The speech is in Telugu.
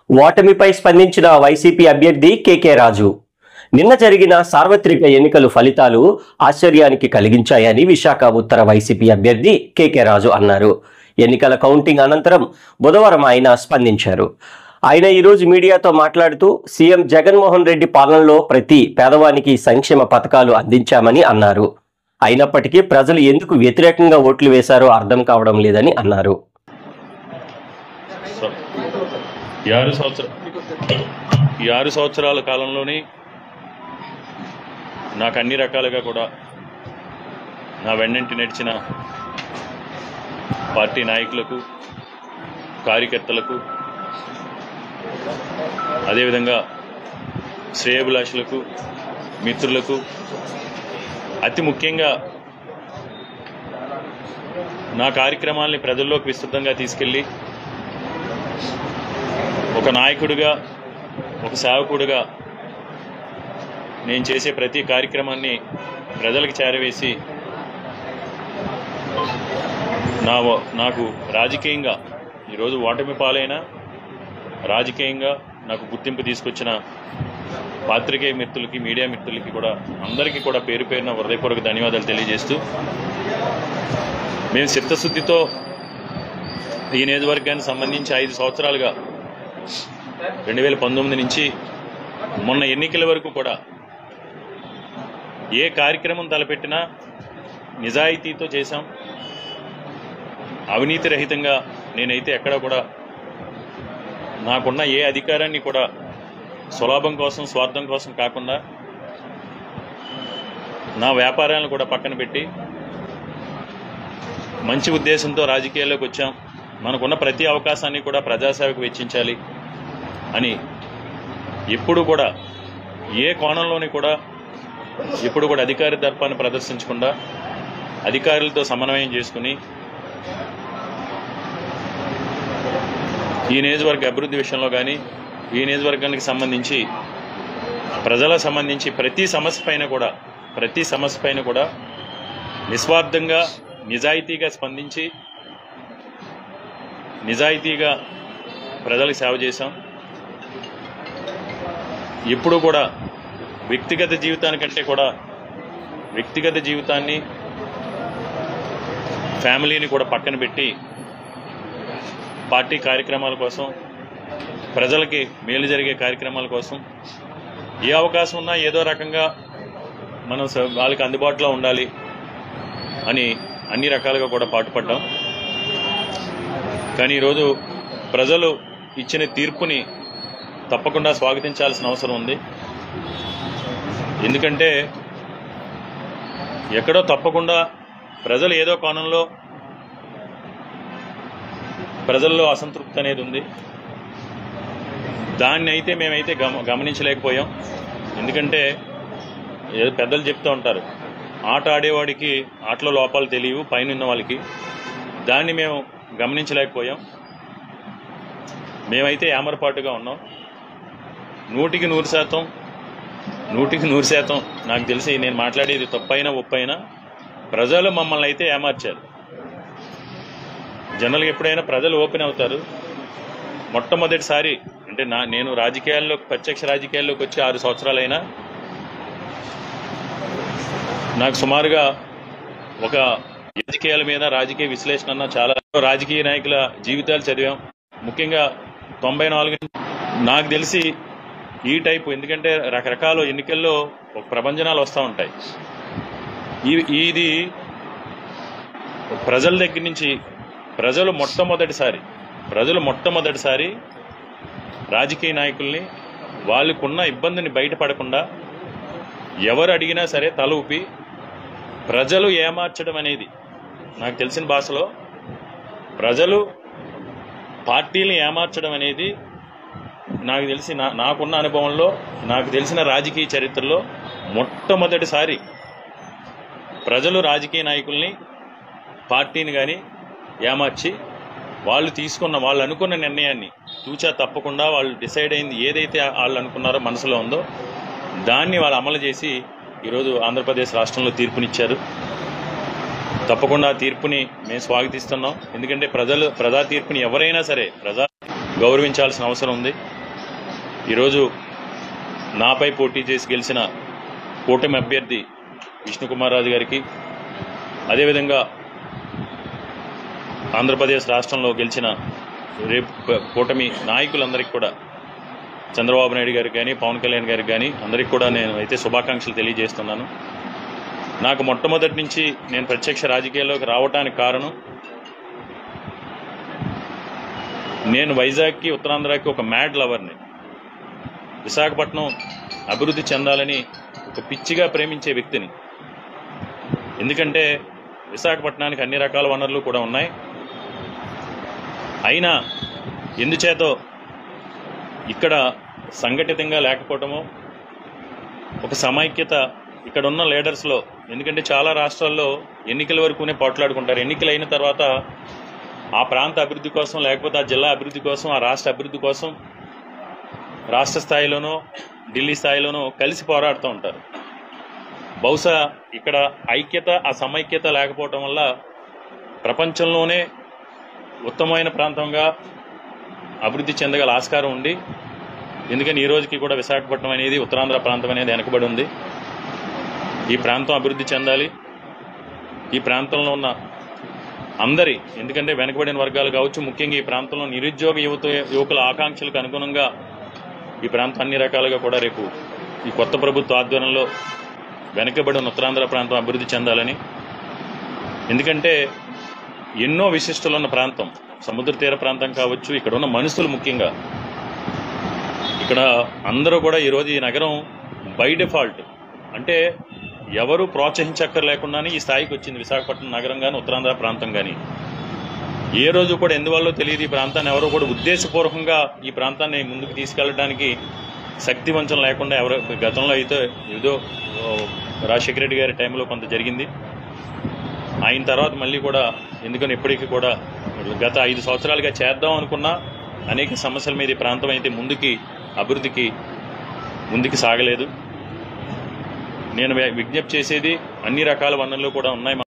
ఓటమిపై స్పందించిన వైసీపీ అభ్యర్థి కేకే రాజు. నిన్న జరిగిన సార్వత్రిక ఎన్నికల ఫలితాలు ఆశ్చర్యానికి కలిగించాయని విశాఖ ఉత్తర వైసీపీ అభ్యర్థి కేకే రాజు అన్నారు. ఎన్నికల కౌంటింగ్ అనంతరం బుధవారం ఆయన స్పందించారు. ఆయన ఈరోజు మీడియాతో మాట్లాడుతూ సీఎం జగన్మోహన్ రెడ్డి పాలనలో ప్రతి పేదవానికి సంక్షేమ పథకాలు అందించామని అన్నారు. అయినప్పటికీ ప్రజలు ఎందుకు వ్యతిరేకంగా ఓట్లు వేశారో అర్థం కావడం లేదని అన్నారు. ఈ 6 సంవత్సరాల కాలంలోనే నాకు అన్ని రకాలుగా కూడా నా వెన్నంటి నడిచిన పార్టీ నాయకులకు, కార్యకర్తలకు, అదేవిధంగా శ్రేయోభిలాషులకు, మిత్రులకు, అతి ముఖ్యంగా నా కార్యక్రమాల్ని ప్రజల్లోకి విస్తృతంగా తీసుకెళ్ళి ఒక నాయకుడిగా, ఒక సేవకుడిగా నేను చేసే ప్రతి కార్యక్రమాన్ని ప్రజలకు చేరవేసి నాకు రాజకీయంగా ఈరోజు ఓటమి పాలైన రాజకీయంగా నాకు గుర్తింపు తీసుకొచ్చిన పాత్రికేయ మిత్రులకి, మీడియా మిత్రులకి కూడా అందరికీ కూడా పేరు పేరున హృదయపూర్వక ధన్యవాదాలు తెలియజేస్తూ, మేము చిత్తశుద్ధితో ఈ నియోజకవర్గానికి సంబంధించి 5 సంవత్సరాలుగా 2019 నుంచి మొన్న ఎన్నికల వరకు కూడా ఏ కార్యక్రమం తలపెట్టినా నిజాయితీతో చేశాం. అవినీతి రహితంగా నేనైతే ఎక్కడ కూడా నాకున్న ఏ అధికారాన్ని కూడా సులాభం కోసం, స్వార్థం కోసం కాకుండా నా వ్యాపారాలను కూడా పక్కన పెట్టి మంచి ఉద్దేశంతో రాజకీయాల్లోకి వచ్చాం. మనకున్న ప్రతి అవకాశాన్ని కూడా ప్రజాసేవకు వెచ్చించాలి అని ఎప్పుడు కూడా ఏ కోణంలోని కూడా ఎప్పుడు కూడా అధికార దర్పాన్ని ప్రదర్శించకుండా అధికారులతో సమన్వయం చేసుకుని ఈ నియోజకవర్గ అభివృద్ధి విషయంలో కానీ, ఈ నియోజకవర్గానికి సంబంధించి ప్రజలకు సంబంధించి ప్రతి సమస్య పైన కూడా నిస్వార్థంగా, నిజాయితీగా స్పందించి నిజాయితీగా ప్రజలకు సేవ చేశాం. ఎప్పుడు కూడా వ్యక్తిగత జీవితానికంటే కూడా వ్యక్తిగత జీవితాన్ని, ఫ్యామిలీని కూడా పక్కన పెట్టి పార్టీ కార్యక్రమాల కోసం, ప్రజలకి మేలు జరిగే కార్యక్రమాల కోసం ఏ అవకాశం ఉన్నా ఏదో రకంగా మనం వాళ్ళకి అందుబాటులో ఉండాలి అని అన్ని రకాలుగా కూడా పాటుపడ్డాం. కానీ ఈరోజు ప్రజలు ఇచ్చిన తీర్పుని తప్పకుండా స్వాగతించాల్సిన అవసరం ఉంది. ఎందుకంటే ఎక్కడో తప్పకుండా ప్రజలు ఏదో కోణంలో ప్రజల్లో అసంతృప్తి అనేది ఉంది. దాన్ని అయితే మేమైతే గమనించలేకపోయాం. ఎందుకంటే పెద్దలు చెప్తూ ఉంటారు, ఆట ఆడేవాడికి ఆటలో లోపాలు తెలియవు, పైన ఉన్న వాళ్ళకి. దాన్ని మేము గమనించలేకపోయాం. మేమైతే ఏమరపాటుగా ఉన్నాం. 100కి 100% నాకు తెలిసి నేను మాట్లాడేది తప్పైనా ఒప్పైనా ప్రజలు మమ్మల్ని అయితే ఏమార్చారు. జనరల్గా ఎప్పుడైనా ప్రజలు ఓపెన్ అవుతారు. మొట్టమొదటిసారి అంటే నేను ప్రత్యక్ష రాజకీయాల్లోకి వచ్చి 6 సంవత్సరాలైనా నాకు సుమారుగా ఒక రాజకీయాల మీద, రాజకీయ విశ్లేషణ అన్న చాలా రాజకీయ నాయకుల జీవితాలు చదివాం. ముఖ్యంగా 94 నాకు తెలిసి ఈ టైపు, ఎందుకంటే రకరకాల ఎన్నికల్లో ఒక ప్రభంజనాలు వస్తూ ఉంటాయి. ఇది ప్రజల దగ్గర నుంచి ప్రజలు మొట్టమొదటిసారి రాజకీయ నాయకుల్ని వాళ్ళకున్న ఇబ్బందిని బయటపడకుండా ఎవరు అడిగినా సరే తల ఊపి ప్రజలు ఏమార్చడం అనేది, నాకు తెలిసిన భాషలో ప్రజలు పార్టీని ఏమార్చడం అనేది నాకు తెలిసి నాకున్న అనుభవంలో, నాకు తెలిసిన రాజకీయ చరిత్రలో మొట్టమొదటిసారి ప్రజలు రాజకీయ నాయకుల్ని, పార్టీని కానీ ఏమార్చి వాళ్ళు అనుకున్న నిర్ణయాన్ని తూచా తప్పకుండా వాళ్ళు డిసైడ్ అయింది ఏదైతే వాళ్ళు అనుకున్నారో మనసులో ఉందో దాన్ని వాళ్ళు అమలు చేసి ఈరోజు ఆంధ్రప్రదేశ్ రాష్ట్రంలో తీర్పునిచ్చారు. తప్పకుండా ఆ తీర్పుని మేము స్వాగతిస్తున్నాం. ఎందుకంటే ప్రజా తీర్పుని ఎవరైనా సరే గౌరవించాల్సిన అవసరం ఉంది. ఈరోజు నాపై పోటీ చేసి గెలిచిన కూటమి అభ్యర్థి విష్ణుకుమార్ రాజు గారికి, అదేవిధంగా ఆంధ్రప్రదేశ్ రాష్ట్రంలో గెలిచిన కూటమి నాయకులందరికీ కూడా, చంద్రబాబు నాయుడు గారికి కానీ, పవన్ కళ్యాణ్ గారికి కానీ అందరికీ కూడా నేను అయితే శుభాకాంక్షలు తెలియజేస్తున్నాను. నాకు మొట్టమొదటి నుంచి నేను ప్రత్యక్ష రాజకీయాల్లోకి రావడానికి కారణం, నేను వైజాగ్కి, ఉత్తరాంధ్రకి ఒక మ్యాడ్ లవర్ని. విశాఖపట్నం అభివృద్ధి చెందాలని ఒక పిచ్చిగా ప్రేమించే వ్యక్తిని. ఎందుకంటే విశాఖపట్నానికి అన్ని రకాల వనరులు కూడా ఉన్నాయి. అయినా ఎందుచేతో ఇక్కడ సంఘటితంగా లేకపోవటమో, ఒక సమైక్యత ఇక్కడ ఉన్న లీడర్స్లో, ఎందుకంటే చాలా రాష్ట్రాల్లో ఎన్నికల వరకునే పోట్లాడుకుంటారు. ఎన్నికలు అయిన తర్వాత ఆ ప్రాంత అభివృద్ధి కోసం, లేకపోతే ఆ జిల్లా అభివృద్ధి కోసం, ఆ రాష్ట్ర అభివృద్ధి కోసం రాష్ట్ర స్థాయిలోనో ఢిల్లీ స్థాయిలోనో కలిసి పోరాడుతూ ఉంటారు. బహుశా ఇక్కడ ఐక్యత, ఆ సమైక్యత లేకపోవటం వల్ల ప్రపంచంలోనే ఉత్తమమైన ప్రాంతంగా అభివృద్ధి చెందగల ఆస్కారం ఉంది. ఎందుకని ఈ రోజుకి కూడా విశాఖపట్నం అనేది, ఉత్తరాంధ్ర ప్రాంతం అనేది వెనకబడి ఉంది. ఈ ప్రాంతం అభివృద్ధి చెందాలి. ఈ ప్రాంతంలో ఉన్న అందరి, ఎందుకంటే వెనకబడిన వర్గాలు కావచ్చు, ముఖ్యంగా ఈ ప్రాంతంలో నిరుద్యోగ యువకుల ఆకాంక్షలకు అనుగుణంగా ఈ ప్రాంతం అన్ని రకాలుగా కూడా రేపు ఈ కొత్త ప్రభుత్వ ఆధ్వర్యంలో వెనకబడిన ఉత్తరాంధ్ర ప్రాంతం అభివృద్ధి చెందాలని. ఎందుకంటే ఎన్నో విశిష్టలున్న ప్రాంతం, సముద్ర తీర ప్రాంతం కావచ్చు, ఇక్కడ ఉన్న మనుషులు, ముఖ్యంగా ఇక్కడ అందరూ కూడా ఈరోజు ఈ నగరం బై డిఫాల్ట్, అంటే ఎవరు ప్రోత్సహించక్కర్లేకుండానే ఈ స్థాయికి వచ్చింది విశాఖపట్నం నగరం కానీ, ఉత్తరాంధ్ర ప్రాంతం కానీ. ఏ రోజు కూడా ఎందువల్ల తెలియదు, ఈ ప్రాంతాన్ని ఎవరో కూడా ఉద్దేశపూర్వకంగా ఈ ప్రాంతాన్ని ముందుకు తీసుకెళ్లడానికి శక్తి వంచన లేకుండా ఎవరు, గతంలో అయితే ఏదో రాజశేఖర రెడ్డి గారి టైంలో కొంత జరిగింది. ఆయన తర్వాత మళ్ళీ కూడా ఎందుకని ఎప్పటికీ కూడా గత 5 సంవత్సరాలుగా చేద్దాం అనుకున్నా అనేక సమస్యల మీద ఈ ప్రాంతం అయితే అభివృద్ధికి ముందుకు సాగలేదు. నేను విజ్ఞప్తి చేసేది, అన్ని రకాల వనరులు కూడా ఉన్నాయి.